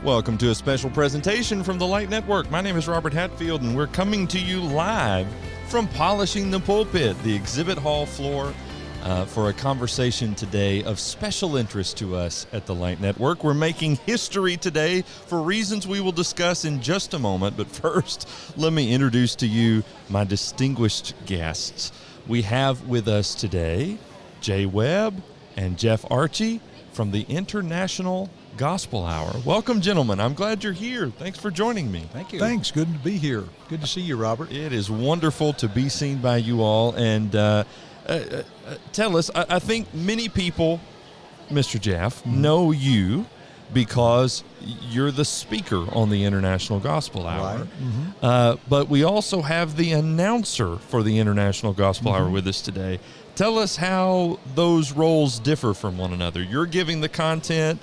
Welcome to a special presentation from the Light Network. My name is Robert Hatfield, and we're coming to you live from Polishing the Pulpit, the exhibit hall floor, for a conversation today of special interest to us at the Light Network. We're making history today for reasons we will discuss in just a moment, but first, let me introduce to you my distinguished guests. We have with us today Jay Webb and Jeff Archey from the International Gospel Hour. Welcome, gentlemen. I'm glad you're here. Thanks for joining me. Thank you. Thanks. Good to be here. Good to see you, Robert. It is wonderful to be seen by you all. And tell us, I think many people, Mr. Jeff, know you because you're the speaker on the International Gospel Hour. Right. Mm-hmm. But we also have the announcer for the International Gospel Hour with us today. Tell us how those roles differ from one another. You're giving the content.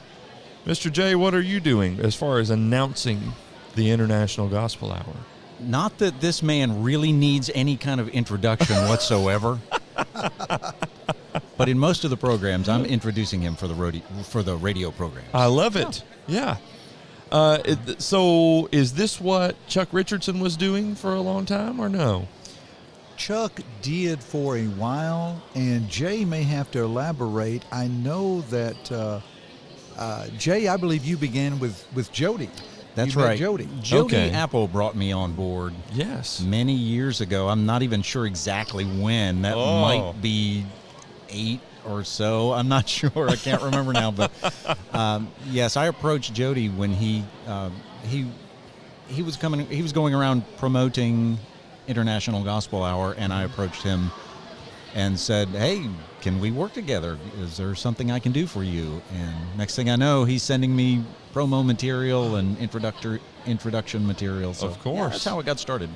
Mr. J, what are you doing as far as announcing the International Gospel Hour? Not that this man really needs any kind of introduction whatsoever, but in most of the programs, I'm introducing him for the radio programs. I love it. Yeah. So is this what Chuck Richardson was doing for a long time or no? Chuck did for a while, and Jay may have to elaborate. I know that Jay, I believe you began with Jody. That's You met right. Jody. Jody Okay. Apple brought me on board Yes. many years ago. I'm not even sure exactly when. That might be 8 or so. I'm not sure. I can't remember now. But yes, I approached Jody when he was coming. He was going around promoting International Gospel Hour, and I approached him and said, "Hey, can we work together? Is there something I can do for you?" And next thing I know, he's sending me promo material and introduction material. So, Of course. yeah, that's how it got started.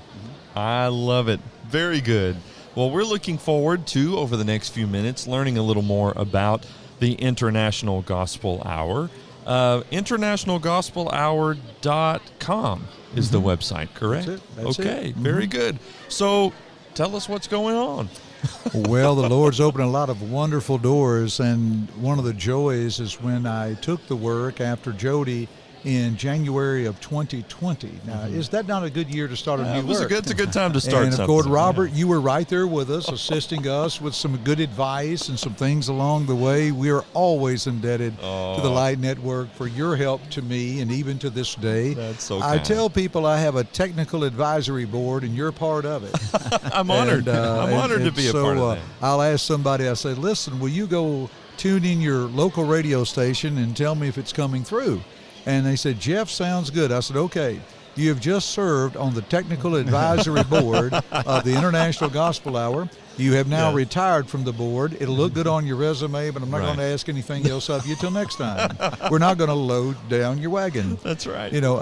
I love it. Very good. Well, we're looking forward to, over the next few minutes, learning a little more about the International Gospel Hour. InternationalGospelHour.com is the website, correct? That's it. Okay, very good. So tell us what's going on. Well, the Lord's opened a lot of wonderful doors, and one of the joys is when I took the work after Jody in January of 2020. Now, is that not a good year to start a new work? It's a good time to start And of something. course, Robert, you were right there with us, assisting us with some good advice and some things along the way. We are always indebted to the Light Network for your help to me, and even to this day. That's so I kind. tell people I have a technical advisory board, and you're part of it. I'm honored. I'm honored to be a part of that. I'll ask somebody, I say, listen, will you go tune in your local radio station and tell me if it's coming through? And they said, Jeff, sounds good. I said, okay. You have just served on the technical advisory board of the International Gospel Hour. You have now retired from the board. It'll look good on your resume, but I'm not going to ask anything else of you till next time. We're not going to load down your wagon. That's right. You know,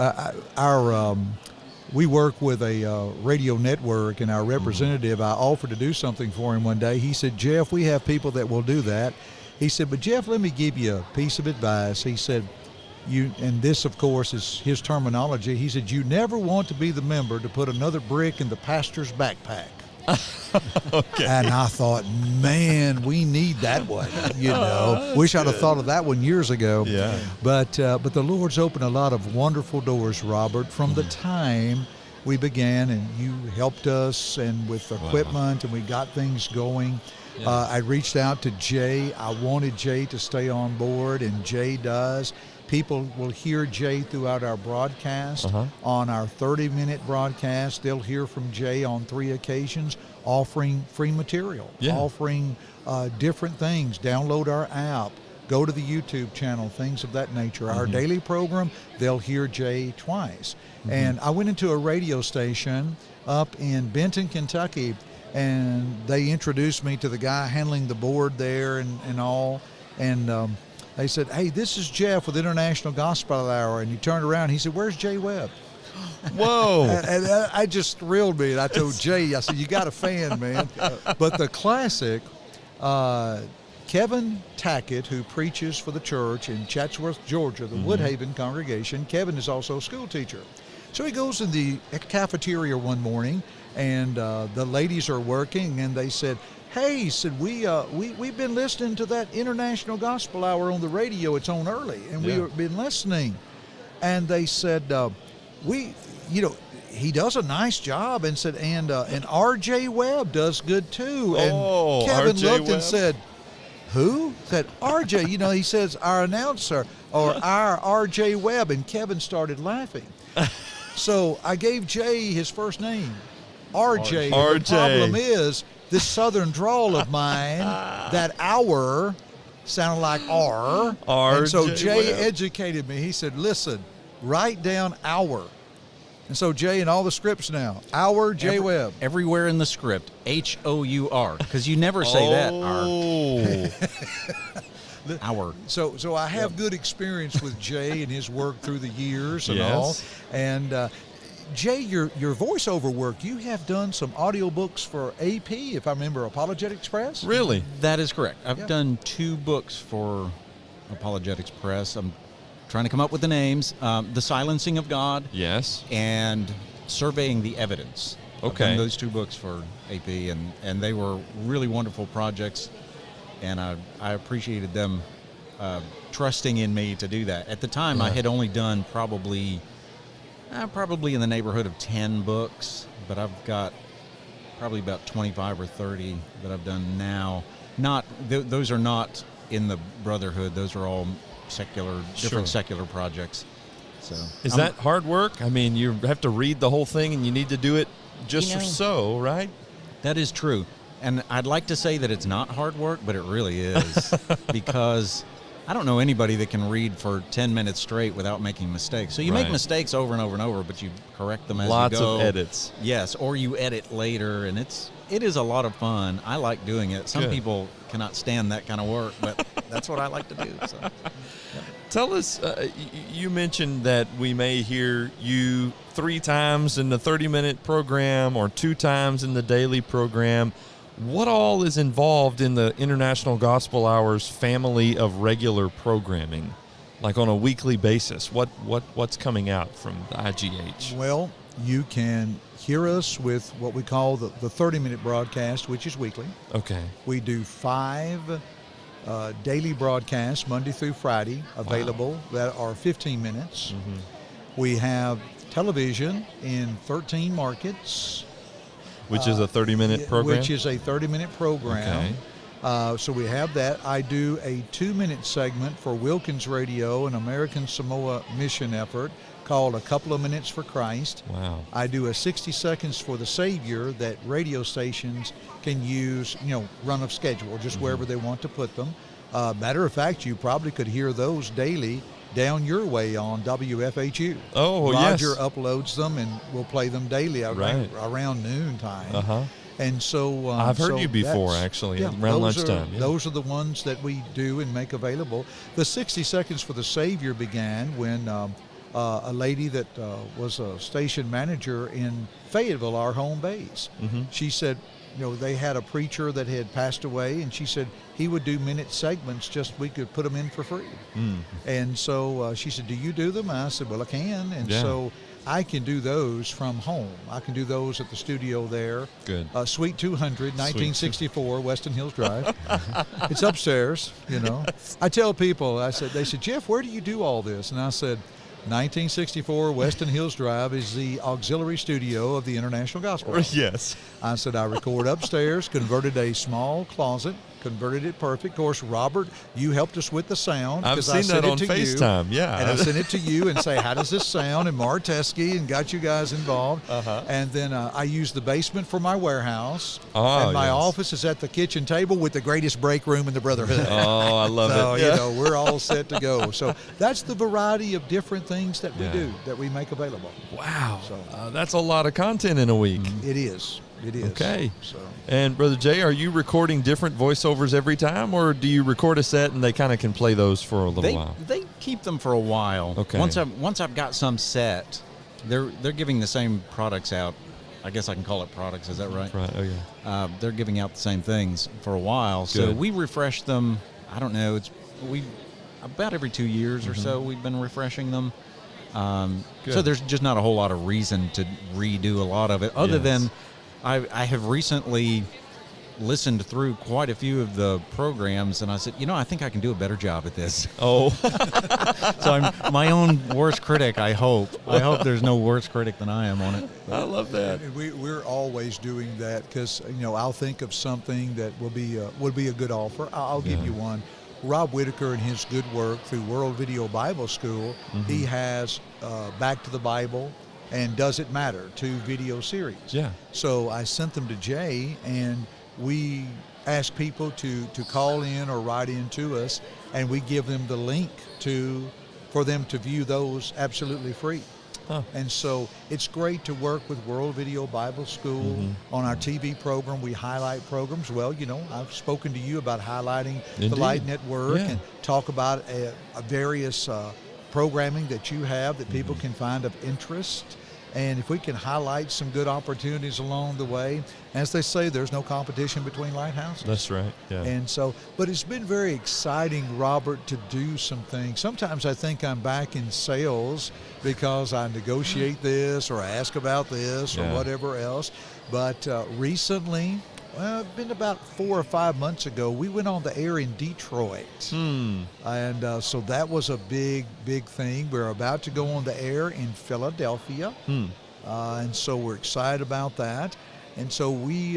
we work with a radio network, and our representative, I offered to do something for him one day. He said, Jeff, we have people that will do that. He said, but Jeff, let me give you a piece of advice. He said, and this, of course, is his terminology. He said, you never want to be the member to put another brick in the pastor's backpack. Okay. And I thought, man, we need that one. You know, wish I'd have thought of that one years ago. Yeah. But the Lord's opened a lot of wonderful doors, Robert, from the time we began, and you helped us and with equipment, and we got things going. Yeah. I reached out to Jay. I wanted Jay to stay on board, and Jay does. People will hear Jay throughout our broadcast. On our 30-minute broadcast, they'll hear from Jay on 3 occasions, offering free material, offering different things. Download our app, go to the YouTube channel, things of that nature. Our daily program, they'll hear Jay twice. And I went into a radio station up in Benton, Kentucky, and they introduced me to the guy handling the board there and all. And they said, hey, this is Jeff with International Gospel Hour. And he turned around, he said, where's Jay Webb? Whoa. And I just thrilled me. And I told Jay, I said, you got a fan, man. But the classic, Kevin Tackett, who preaches for the church in Chatsworth, Georgia, the Woodhaven congregation, Kevin is also a school teacher. So he goes in the cafeteria one morning, and the ladies are working, and they said, hey, said, we've been listening to that International Gospel Hour on the radio. It's on early, and we've been listening. And they said, he does a nice job, and said, and R.J. Webb does good too. And Kevin R.J. looked Webb? and said, who? Said, R.J., he says, our announcer, or our R.J. Webb. And Kevin started laughing. So I gave Jay his first name, R.J. R.J. The problem is, this southern drawl of mine, that hour sounded like R. And so R.J. Jay Webb. educated me. He said, listen, write down hour. And so Jay, in all the scripts now, hour J. Webb. Everywhere in the script, Hour, because you never say that. Hour. So I have good experience with Jay and his work through the years and Yes. all. And Jay, your voiceover work, you have done some audiobooks for AP, if I remember, Apologetics Press? Really? That is correct. I've Yeah. done 2 books for Apologetics Press. I'm trying to come up with the names. The Silencing of God Yes. and Surveying the Evidence. I've Okay. done those 2 books for AP, and they were really wonderful projects, and I appreciated them trusting in me to do that. At the time, I Yeah. had only done probably in the neighborhood of 10 books, but I've got probably about 25 or 30 that I've done now. Those are not in the Brotherhood. Those are all different secular projects. So Is that hard work? I mean, you have to read the whole thing, and you need to do it just You know- so, right? That is true. And I'd like to say that it's not hard work, but it really is. Because I don't know anybody that can read for 10 minutes straight without making mistakes. So you make Right. mistakes over and over and over, but you correct them as Lots you go. of edits. Yes, or you edit later, and it is a lot of fun. I like doing it. Some Good. people cannot stand that kind of work, but that's what I like to do. So. Tell us, you mentioned that we may hear you 3 times in the 30-minute program or 2 times in the daily program. What all is involved in the International Gospel Hour's family of regular programming, like on a weekly basis? What's coming out from the IGH? Well, you can hear us with what we call the 30-minute broadcast, which is weekly. Okay. We do 5 daily broadcasts, Monday through Friday, available that are 15 minutes. We have television in 13 markets. Which is a 30-minute program? Which is a 30-minute program. So we have that. I do a 2-minute segment for Wilkins Radio, an American Samoa mission effort called A Couple of Minutes for Christ. Wow. I do a 60 seconds for the Savior that radio stations can use, run of schedule, just wherever they want to put them. Matter of fact, you probably could hear those daily down your way on WFHU. Oh, Roger yes. uploads them, and we'll play them daily Right. around noon time. Uh-huh. And so I've heard so you before, that's- actually, around those lunchtime. Yeah. Those are the ones that we do and make available. The 60 seconds for the Savior began when a lady that was a station manager in Fayetteville, our home base. She said, they had a preacher that had passed away, and she said he would do minute segments, just we could put them in for free. And so she said, do you do them? And I said, well, I can. And Yeah. so I can do those from home. I can do those at the studio there. Good. Suite 200, 1964, Weston Hills Drive. It's upstairs, I tell people, they said, Jeff, where do you do all this? And I said, 1964 Weston Hills Drive is the auxiliary studio of the International Gospel Hour. Yes. I said, I record upstairs, converted a small closet, converted it perfect. Of course, Robert, you helped us with the sound. I've 'cause I seen sent that it on to you, FaceTime, yeah. And I sent it to you and say, how does this sound? And Marteski, and got you guys involved. And then I used the basement for my warehouse. Oh, and my yes. office is at the kitchen table with the greatest break room in the Brotherhood. Oh, I love So, it. Yeah. we're all set to go. So that's the variety of different things that we Yeah. do, that we make available. Wow. So- That's a lot of content in a week. It is. It is. Okay. So And Brother Jay, are you recording different voiceovers every time, or do you record a set and they kind of can play those for a little while? They keep them for a while. Okay. Once I've got some set, they're giving the same products out. I guess I can call it products. Is that right? Right. Oh, yeah. They're giving out the same things for a while. So Good. we refresh them. I don't know. We about every 2 years or so we've been refreshing them. Good. So there's just not a whole lot of reason to redo a lot of it, other Yes. than I have recently listened through quite a few of the programs, and I said, I think I can do a better job at this. Oh. So I'm my own worst critic, I hope. I hope there's no worse critic than I am on it. I love that. And we're always doing that because, I'll think of something that would be a good offer. I'll give you one. Rob Whitaker and his good work through World Video Bible School, he has Back to the Bible and Does It Matter, 2 video series. Yeah. So I sent them to Jay, and we ask people to call in or write in to us, and we give them the link for them to view those absolutely free. Huh. And so it's great to work with World Video Bible School. On our TV program. We highlight programs. Well, I've spoken to you about highlighting the Light Network and talk about various programming that you have that people can find of interest. And if we can highlight some good opportunities along the way, as they say, there's no competition between lighthouses. That's right, yeah. And so, but it's been very exciting, Robert, to do some things. Sometimes I think I'm back in sales because I negotiate this or ask about this or whatever else. But recently, well, it's been about 4 or 5 months ago, we went on the air in Detroit. And so that was a big, big thing. We're about to go on the air in Philadelphia. And so we're excited about that. And so we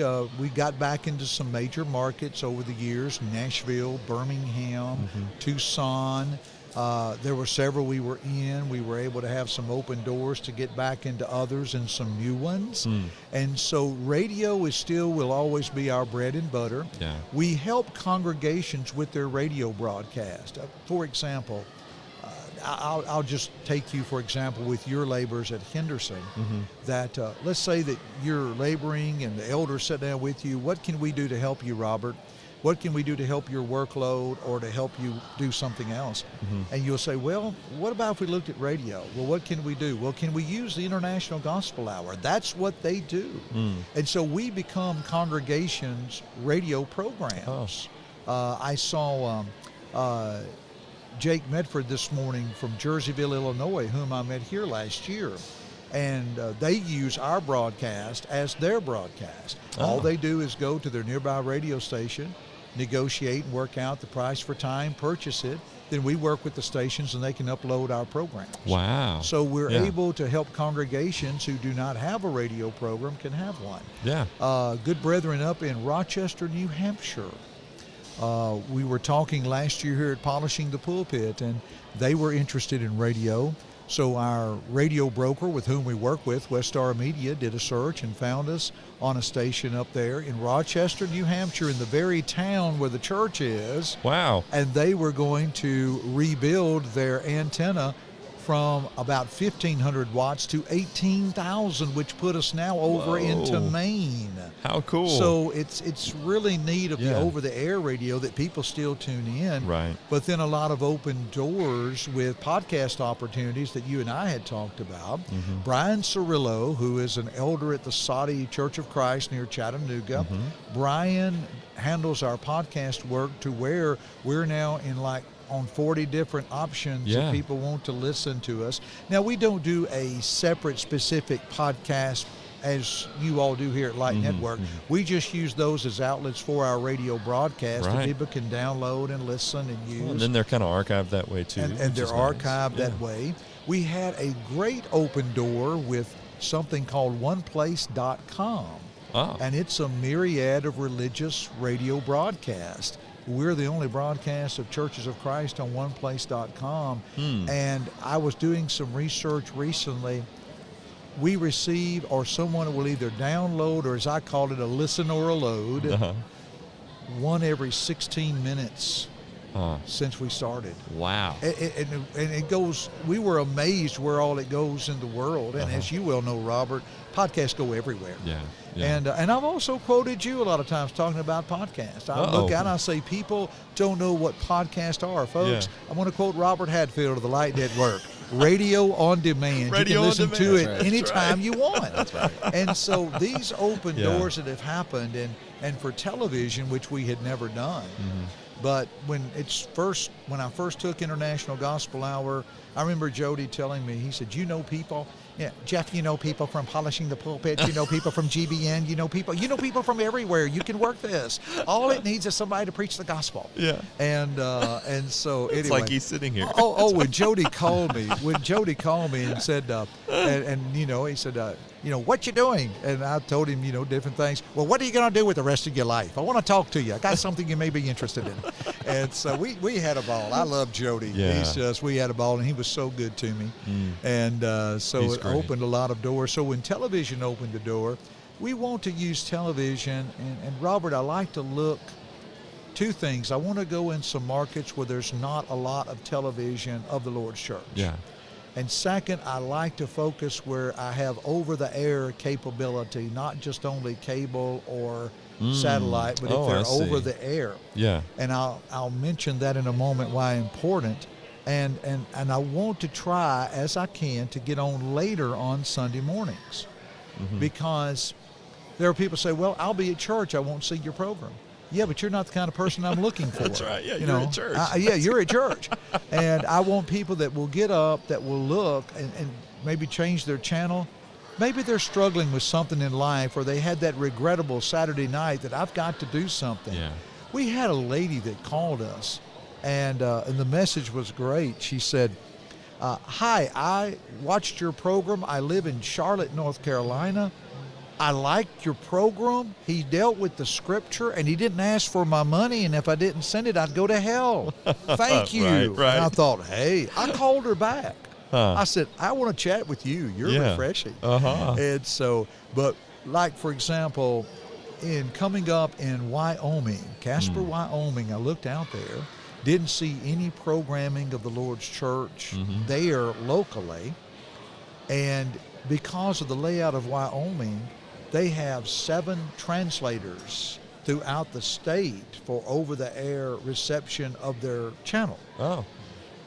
got back into some major markets over the years: Nashville, Birmingham, Tucson. There were several we were in. We were able to have some open doors to get back into others and some new ones. And so radio will always be our bread and butter. Yeah. We help congregations with their radio broadcast. For example, I'll just take you, for example, with your labors at Henderson, that let's say that you're laboring and the elders sit down with you. What can we do to help you, Robert? What can we do to help your workload or to help you do something else? And you'll say, well, what about if we looked at radio? Well, what can we do? Well, can we use the International Gospel Hour? That's what they do. And so we become congregations' radio programs. I saw Jake Medford this morning from Jerseyville, Illinois, whom I met here last year. And they use our broadcast as their broadcast. All they do is go to their nearby radio station, negotiate and work out the price for time, purchase it. Then we work with the stations and they can upload our programs. Wow. So we're able to help congregations who do not have a radio program can have one. Yeah. Good brethren up in Rochester, New Hampshire. We were talking last year here at Polishing the Pulpit, and they were interested in radio. So our radio broker with whom we work with, Westar Media, did a search and found us on a station up there in Rochester, New Hampshire, in the very town where the church is. Wow. And they were going to rebuild their antenna from about 1,500 watts to 18,000, which put us now over into Maine. How cool. So it's really neat of the over-the-air radio that people still tune in. Right. But then a lot of open doors with podcast opportunities that you and I had talked about. Brian Cirillo, who is an elder at the Saudi Church of Christ near Chattanooga. Brian handles our podcast work to where we're now in on 40 different options if people want to listen to us. Now, we don't do a separate specific podcast as you all do here at Light Network. We just use those as outlets for our radio broadcast that people can download and listen and use. And then they're kind of archived that way too. And they're archived that way. We had a great open door with something called oneplace.com. And it's a myriad of religious radio broadcasts. We're the only broadcast of Churches of Christ on oneplace.com. And I was doing some research recently. We receive, or someone will either download, or as I call it, a listen or a load, one every 16 minutes since we started. Wow. And it goes, we were amazed where all it goes in the world. And as you well know, Robert, podcasts go everywhere. Yeah. And I've also quoted you a lot of times talking about podcasts. I look out and I say people don't know what podcasts are, folks. I want to quote Robert Hatfield of the Light Network. Radio on demand. Radio you can listen to it That's anytime you want. That's right. And so these open doors that have happened, and for television, which we had never done. But when I first took International Gospel Hour, I remember Jody telling me, he said, people, Yeah, Jeff, you know people from Polishing the Pulpit. You know people from GBN. You know people from everywhere. You can work this. All it needs is somebody to preach the gospel. Yeah. And so anyway. It's like he's sitting here. When Jody called me and said, he said, what you doing? And I told him, different things. Well, what are you going to do with the rest of your life? I want to talk to you. I got something you may be interested in. And so we had a ball. I love Jody. Yeah. We had a ball, and he was so good to me. And so He's it great. opened a lot of doors. So when television opened the door, we want to use television. And Robert, I like to look two things. I want to go in some markets where there's not a lot of television of the Lord's church. Yeah. And second, I like to focus where I have over-the-air capability, not just only cable or satellite, but if they're over the air. Yeah. And I'll mention that in a moment why important. And I want to try, as I can, to get on later on Sunday mornings. Because there are people say, well, I'll be at church. I won't see your program. Yeah, but you're not the kind of person I'm looking for. That's right. Yeah, you're at church. You're at church. And I want people that will get up, that will look and maybe change their channel. Maybe they're struggling with something in life, or they had that regrettable Saturday night that I've got to do something. Yeah. We had a lady that called us, and the message was great. She said, hi, I watched your program. I live in Charlotte, North Carolina. I liked your program. He dealt with the scripture, and he didn't ask for my money, and if I didn't send it, I'd go to hell. Thank you. Right. And I thought, hey, I called her back. I said, I want to chat with you. You're refreshing. And so, but like, for example, in coming up in Wyoming, Casper, Wyoming, I looked out there, didn't see any programming of the Lord's church there locally, and because of the layout of Wyoming, they have 7 translators throughout the state for over-the-air reception of their channel. Oh.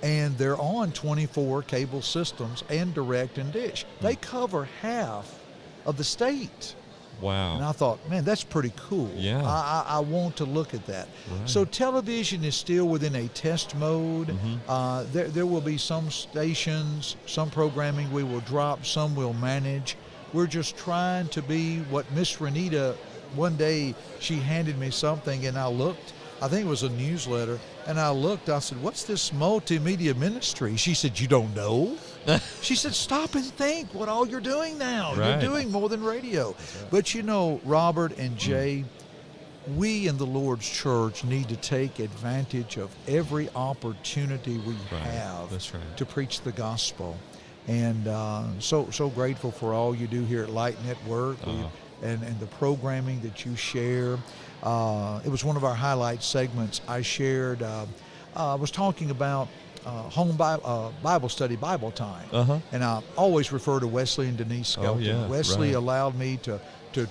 And they're on 24 cable systems and direct and dish. They cover half of the state. Wow. And I thought, man, that's pretty cool. Yeah. I want to look at that. Right. So television is still within a test mode. There will be some stations, some programming we will drop, some we'll manage. We're just trying to be what Miss Renita, one day she handed me something, and I looked, I think it was a newsletter, and I looked, I said, what's this multimedia ministry? She said, you don't know? She said, stop and think what all you're doing now. Right. You're doing more than radio. But Robert and Jay, we in the Lord's church need to take advantage of every opportunity we have to preach the gospel. And so grateful for all you do here at Light Network and the programming that you share. It was one of our highlight segments. I shared, I was talking about home Bible study, Bible time. And I always refer to Wesley and Denise Skelton. Wesley allowed me to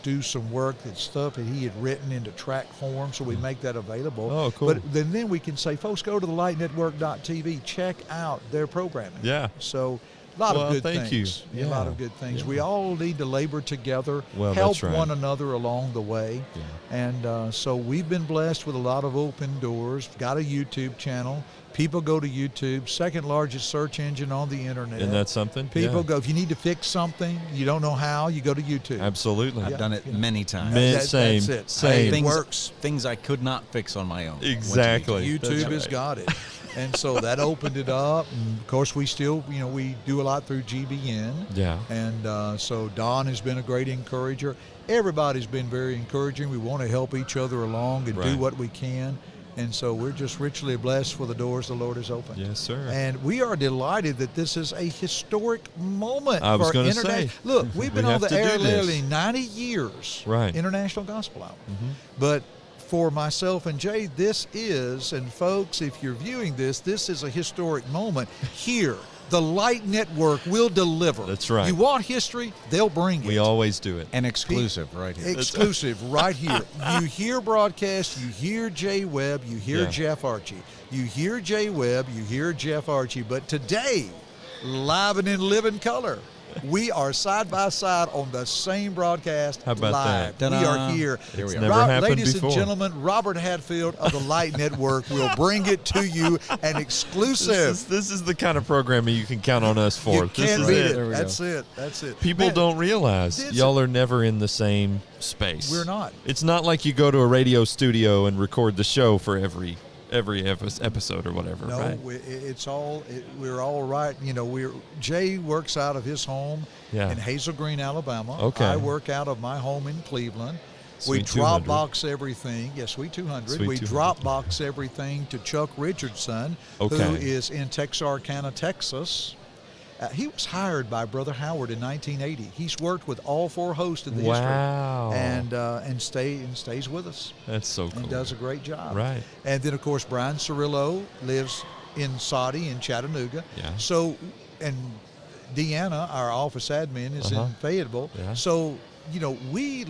do some work, that stuff that he had written into track form, so we make that available. Oh, cool. But then we can say, folks, go to the lightnetwork.tv, check out their programming. Yeah. So a lot of good thank things. you. A lot of good things. We all need to labor together, Well, help that's right. one another along the way. And so we've been blessed with a lot of open doors. Got a YouTube channel. People go to YouTube, second largest search engine on the internet. Isn't that something? People go, if you need to fix something, you don't know how, you go to YouTube. Absolutely. I've done it many times. Same. That's it. Same. It works. Things I could not fix on my own. Exactly. YouTube has got it. And so that opened it up. And of course, we still, we do a lot through GBN. Yeah. And so Don has been a great encourager. Everybody's been very encouraging. We want to help each other along and do what we can. And so we're just richly blessed for the doors the Lord has opened. Yes, sir. And we are delighted that this is a historic moment. I was going to say. Look, we've been on the air literally 90 years. Right. International Gospel Hour. But for myself and Jay, this is, and folks, if you're viewing this is a historic moment here. The Light Network will deliver. That's right. You want history, they'll bring it. We always do it. And exclusive right here. Exclusive right here. You hear broadcast, you hear Jay Webb, you hear Jeff Archey. You hear Jay Webb, you hear Jeff Archey. But today, live and in living color, We are side by side on the same broadcast. How about live. that? We are here. Here we It's are. never happened Ladies before. and gentlemen, Robert Hatfield of the Light Network will bring it to you, an exclusive. This is the kind of programming you can count on us for. You This can't is beat it. it. There we That's it. That's it. People Man, don't realize this- y'all are never in the same space. We're not. It's not like you go to a radio studio and record the show for every episode or whatever, No, right? we're all right. You know, Jay works out of his home Yeah. in Hazel Green, Alabama. Okay. I work out of my home in Cleveland. Sweet We 200. Dropbox everything. Yeah, Sweet 200. Sweet We 200. Dropbox everything to Chuck Richardson, who Okay. is in Texarkana, Texas. He was hired by Brother Howard in 1980. He's worked with all four hosts in the Wow. history, and stays with us That's so cool. and does a great job. Right. And then, of course, Brian Cirillo lives in Saudi in Chattanooga. Yeah. So, and Deanna, our office admin, is in Fayetteville. Yeah. So, you know, we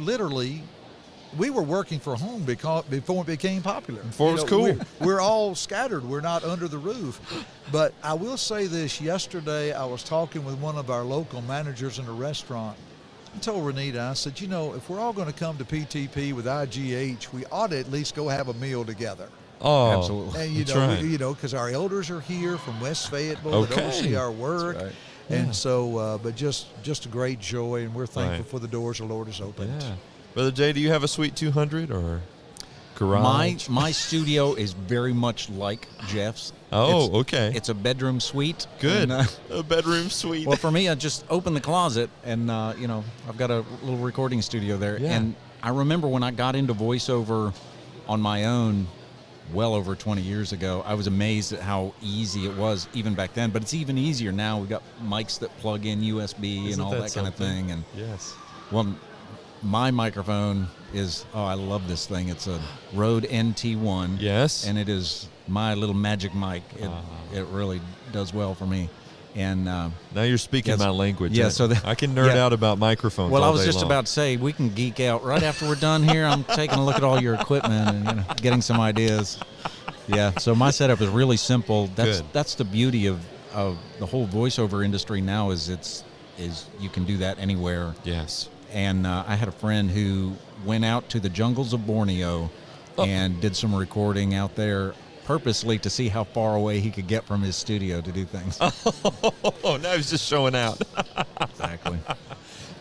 were working from home before it became popular. Before it was You know, cool. We're all scattered. We're not under the roof. But I will say this. Yesterday, I was talking with one of our local managers in a restaurant. I told Renita, I said, you know, if we're all going to come to PTP with IGH, we ought to at least go have a meal together. Oh, Absolutely. And that's right. because our elders are here from West Fayetteville that Okay. oversee our work, right. and so, but just a great joy, and we're thankful Right. for the doors the Lord has opened. Yeah. Brother Jay, do you have a Sweet 200 or garage? My studio is very much like Jeff's. Oh, It's- okay. It's a bedroom suite. Good. And, A bedroom suite. well, for me, I just open the closet, and I've got a little recording studio there. Yeah. And I remember when I got into voiceover on my own, well over 20 years ago, I was amazed at how easy it was even back then. But it's even easier now. We've got mics that plug in USB Isn't and all that kind of something? thing. And Yes. well, my microphone is, I love this thing. It's a Rode NT1. Yes. And it is my little magic mic. It really does well for me. And Now you're speaking Yes. my language. Yeah, so I can nerd yeah. out about microphones. well, all I was day just long. about to say, we can geek out right after we're done here. I'm taking a look at all your equipment and getting some ideas. Yeah, so my setup is really simple. Good. That's the beauty of the whole voiceover industry now is you can do that anywhere. Yes. And I had a friend who went out to the jungles of Borneo and did some recording out there purposely to see how far away he could get from his studio to do things. Oh, now he's just showing out. Exactly.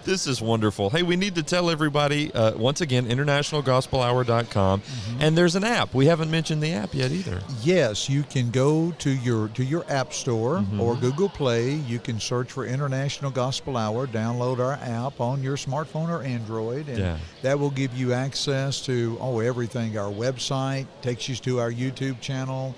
This is wonderful. Hey, we need to tell everybody, once again, internationalgospelhour.com. And there's an app. We haven't mentioned the app yet either. Yes, you can go to your app store or Google Play. You can search for International Gospel Hour, download our app on your smartphone or Android, and that will give you access to everything. Our website takes you to our YouTube channel,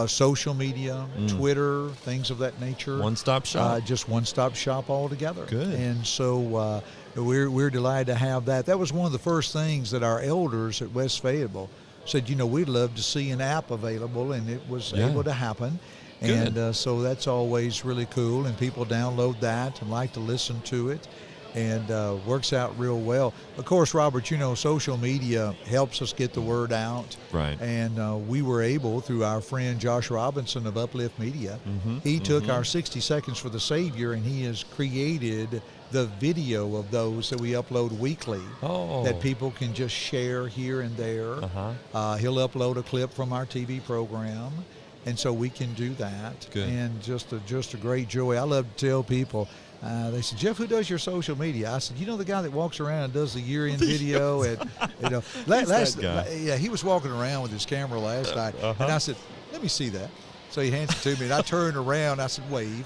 social media, Twitter, things of that nature. One-stop shop. Just one-stop shop altogether. Good. And so we're delighted to have that. That was one of the first things that our elders at West Fayetteville said, we'd love to see an app available, and it was able to happen. Good. And so that's always really cool, and people download that and like to listen to it, and works out real well. Of course, Robert, social media helps us get the word out. Right. And we were able, through our friend Josh Robinson of Uplift Media, he took our 60 Seconds for the Savior, and he has created the video of those that we upload weekly that people can just share here and there. He'll upload a clip from our TV program, and so we can do that. Good. And just a great joy. I love to tell people, they said, Jeff, who does your social media? I said, the guy that walks around and does the year-end video. And that guy? yeah, he was walking around with his camera last night, and I said, let me see that. So he hands it to me, and I turned around. I said, wave.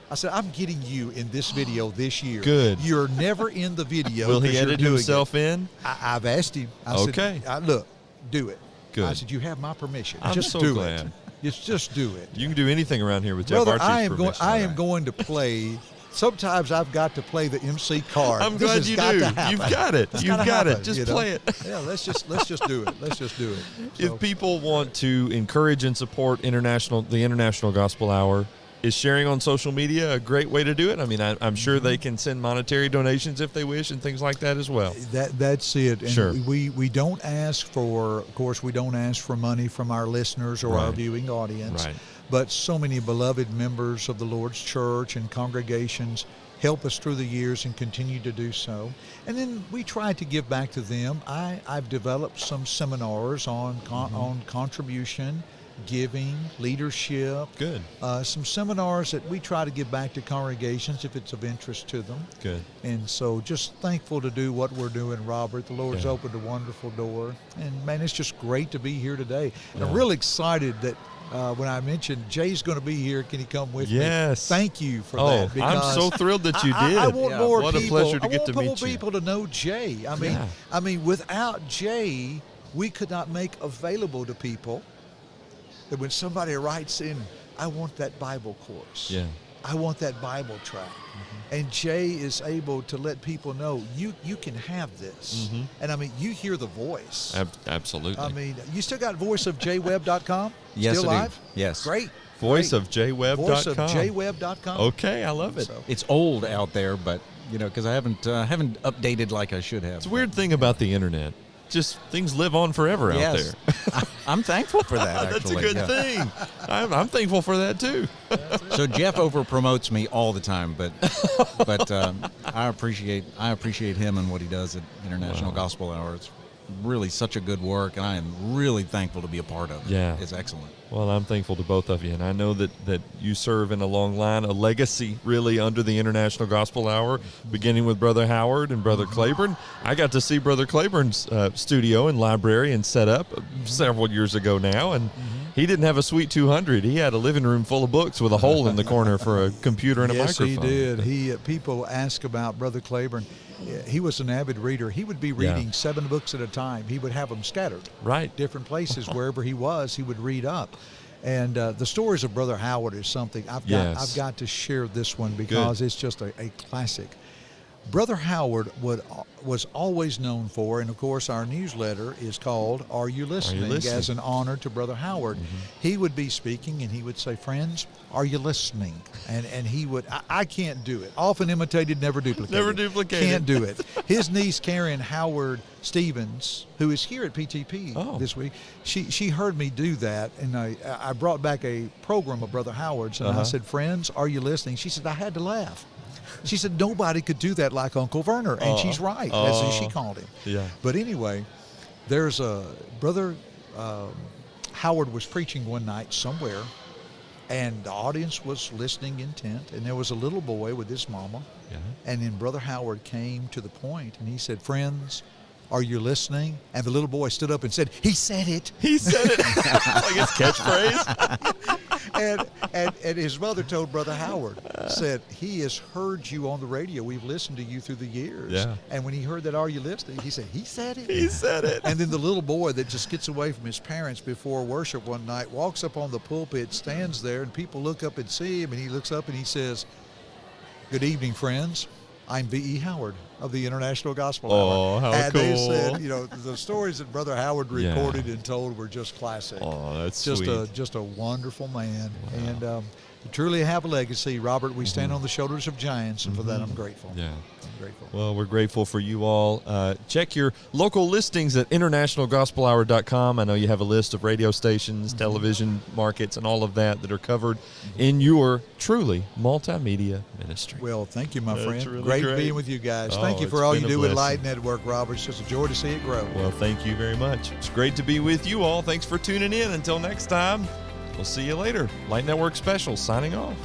I said, I'm getting you in this video this year. Good. You're never in the video. Will he 'cause you're edit doing himself in? I've asked him. I Okay. said, look, do it. Good. I said, you have my permission. I'm just so do glad. it. Just do it. You can do anything around here with Jeff Brother, Archey's I permission. am going to play. Sometimes I've got to play the MC card. I'm This glad has you got do. to happen. You've got it. It's You've gotta got it. happen, Just play it. Yeah, let's just do it. Let's just do it. So, If people want to encourage and support the International Gospel Hour, is sharing on social media a great way to do it? I mean, I'm sure they can send monetary donations if they wish and things like that as well. that's it. And Sure. we don't ask for, of course, we don't ask for money from our listeners or our Right. viewing audience. Right. But so many beloved members of the Lord's church and congregations help us through the years and continue to do so. And then we try to give back to them. I've developed some seminars on on contribution, giving, leadership. Good. Some seminars that we try to give back to congregations if it's of interest to them. Good. And so just thankful to do what we're doing, Robert. The Lord's opened a wonderful door. And, man, it's just great to be here today. And I'm real excited that when I mentioned Jay's going to be here, can he come with me? Yes. Thank you for Oh, that. I'm so thrilled that you did. I want more What people. a pleasure to get to I want meet more you. people to know Jay. I mean, without Jay, we could not make available to people that when somebody writes in, I want that Bible course. Yeah. I want that Bible track. And Jay is able to let people know you can have this. And I mean, you hear the voice. Absolutely. I mean, you still got voiceofjwebb.com? Yes, still I do. live? Yes. Great. Voiceofjwebb.com. Voiceofjwebb.com. Okay, I love it. So, It's old out there, but because I haven't updated like I should have. It's a weird thing about the internet. Just things live on forever out Yes. there. I'm thankful for that. That's a actually. good thing. I'm thankful for that too. So Jeff over promotes me all the time, but I appreciate him and what he does at International Gospel Hour. It's really such a good work, and I am really thankful to be a part of it. Yeah. It's excellent. Well, I'm thankful to both of you, and I know that you serve in a long line, a legacy really under the International Gospel Hour, beginning with Brother Howard and Brother Claiborne. I got to see Brother Claiborne's studio and library and set up several years ago now, and he didn't have a Suite 200. He had a living room full of books with a hole in the corner for a computer and a yes, microphone. he did. People ask about Brother Claiborne. He was an avid reader. He would be reading 7 books at a time. He would have them scattered. Right. Different places. Wherever he was, he would read up. And the stories of Brother Howard is something I've got to share this one because it's just a classic. Brother Howard was always known for, and of course our newsletter is called Are You Listening? As an honor to Brother Howard. He would be speaking and he would say, friends, are you listening? And he would, I can't do it. Often imitated, never duplicated. Never duplicated. Can't do it. His niece, Karen Howard Stevens, who is here at PTP this week, she heard me do that, and I brought back a program of Brother Howard's, and I said, friends, are you listening? She said, I had to laugh. She said, nobody could do that like Uncle Werner. And she's right, as she called him. Yeah. But anyway, there's a Brother Howard was preaching one night somewhere, and the audience was listening intent, and there was a little boy with his mama. Yeah. And then Brother Howard came to the point, and he said, friends, are you listening? And the little boy stood up and said, he said it. He said it. Like his catchphrase. And his mother told Brother Howard, said, he has heard you on the radio. We've listened to you through the years. Yeah. And when he heard that, are you listening? He said, he said it. He said it. And then the little boy that just gets away from his parents before worship one night walks up on the pulpit, stands there, and people look up and see him, and he looks up and he says, good evening, friends. I'm V.E. Howard of the International Gospel Hour. Oh, how and cool. they said, the stories that Brother Howard recorded and told were just classic. Oh, that's just sweet. Just a wonderful man. Wow. And to truly have a legacy, Robert, we stand on the shoulders of giants, and for that I'm grateful. Yeah. I'm grateful. Well, we're grateful for you all. Check your local listings at internationalgospelhour.com. I know you have a list of radio stations, television markets, and all of that are covered in your truly multimedia ministry. Well, thank you, my friend. Really great being with you guys. Oh, thank you it's for all been you a do with blessing. Light Network, Robert. It's just a joy to see it grow. Well, thank you very much. It's great to be with you all. Thanks for tuning in. Until next time, we'll see you later. Light Network Special signing off.